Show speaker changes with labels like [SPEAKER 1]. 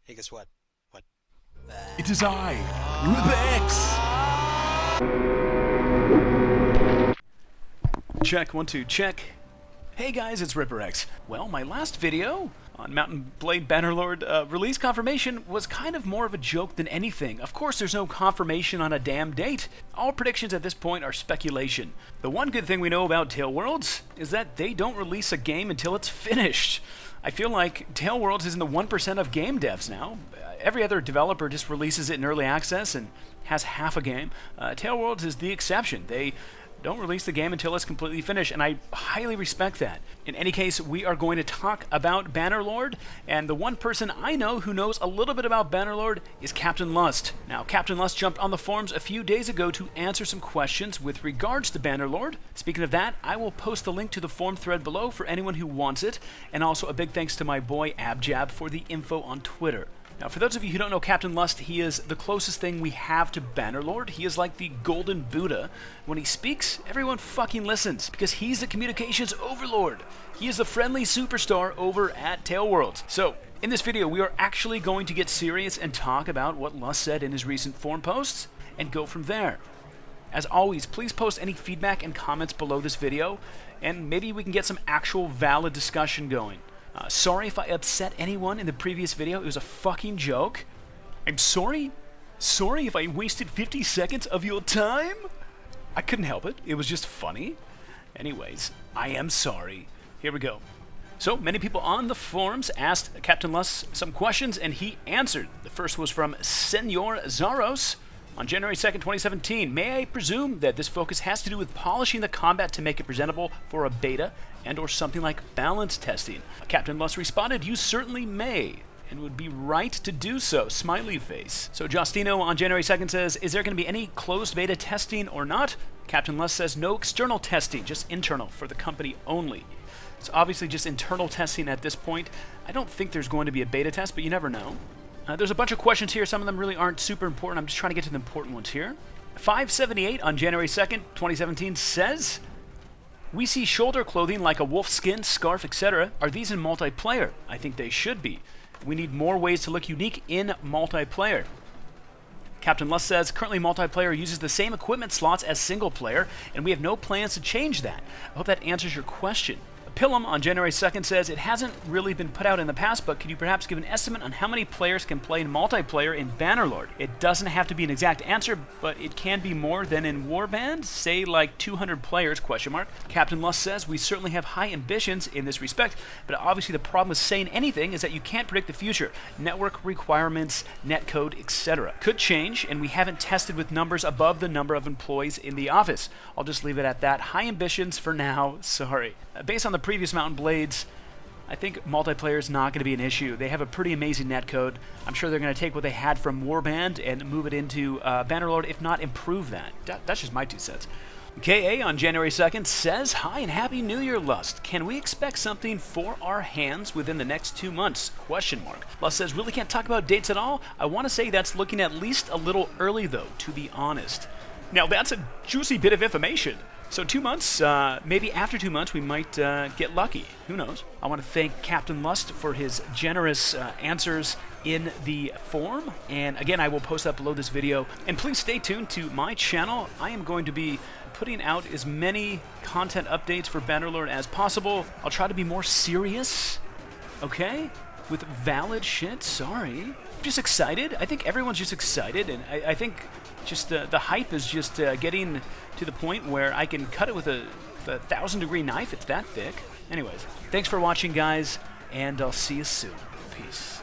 [SPEAKER 1] Hey, guess what? What?
[SPEAKER 2] It is I, Ribex!
[SPEAKER 3] Check, 1, 2, check. Hey guys, it's RipperX. Well, my last video on Mountain Blade Bannerlord release confirmation was kind of more of a joke than anything. Of course, there's no confirmation on a damn date. All predictions at this point are speculation. The one good thing we know about Taleworlds is that they don't release a game until it's finished. I feel like Taleworlds is in the 1% of game devs now. Every other developer just releases it in early access and has half a game. Taleworlds is the exception. They don't release the game until it's completely finished, and I highly respect that. In any case, we are going to talk about Bannerlord, and the one person I know who knows a little bit about Bannerlord is Captain Lust. Now, Captain Lust jumped on the forums a few days ago to answer some questions with regards to Bannerlord. Speaking of that, I will post the link to the forum thread below for anyone who wants it, and also a big thanks to my boy Abjab for the info on Twitter. Now, for those of you who don't know Captain Lust, he is the closest thing we have to Bannerlord. He is like the golden Buddha. When he speaks, everyone fucking listens, because he's the communications overlord. He is the friendly superstar over at Taleworlds. So, in this video, we are actually going to get serious and talk about what Lust said in his recent forum posts, and go from there. As always, please post any feedback and comments below this video, and maybe we can get some actual valid discussion going. Sorry if I upset anyone in the previous video. It was a fucking joke. I'm sorry. Sorry if I wasted 50 seconds of your time. I couldn't help it. It was just funny. Anyways, I am sorry. Here we go. So, many people on the forums asked Captain Lust some questions, and he answered. The first was from Senor Zaros. On January 2nd, 2017, may I presume that this focus has to do with polishing the combat to make it presentable for a beta and or something like balance testing? Captain Lust responded, you certainly may, and would be right to do so, smiley face. So Justino on January 2nd says, is there going to be any closed beta testing or not? Captain Lust says, no external testing, just internal for the company only. It's obviously just internal testing at this point. I don't think there's going to be a beta test, but you never know. There's a bunch of questions here. Some of them really aren't super important. I'm just trying to get to the important ones here. 578 on January 2nd, 2017 says, we see shoulder clothing like a wolf skin, scarf, etc. Are these in multiplayer? I think they should be. We need more ways to look unique in multiplayer. Captain Lust says, currently multiplayer uses the same equipment slots as single player, and we have no plans to change that. I hope that answers your question. Pilum on January 2nd says, it hasn't really been put out in the past, but could you perhaps give an estimate on how many players can play in multiplayer in Bannerlord? It doesn't have to be an exact answer, but it can be more than in Warband, say like 200 players, question mark. Captain Lust says, we certainly have high ambitions in this respect, but obviously the problem with saying anything is that you can't predict the future. Network requirements, netcode, etc. Could change, and we haven't tested with numbers above the number of employees in the office. I'll just leave it at that. High ambitions for now, sorry. Based on the previous Mountain Blades, I think multiplayer is not going to be an issue. They have a pretty amazing netcode. I'm sure they're going to take what they had from Warband and move it into Bannerlord, if not improve that. That's just my 2 cents. KA on January 2nd says, hi and Happy New Year, Lust. Can we expect something for our hands within the next 2 months? Question mark. Lust says, really can't talk about dates at all? I want to say that's looking at least a little early, though, to be honest. Now, that's a juicy bit of information. So 2 months, maybe after 2 months, we might get lucky. Who knows? I want to thank Captain Lust for his generous answers in the forum. And again, I will post that below this video. And please stay tuned to my channel. I am going to be putting out as many content updates for Bannerlord as possible. I'll try to be more serious, okay? With valid shit, sorry. Just excited. I think everyone's just excited, and I think just the hype is just getting to the point where I can cut it with a 1,000-degree knife. It's that thick. Anyways, thanks for watching, guys, and I'll see you soon. Peace.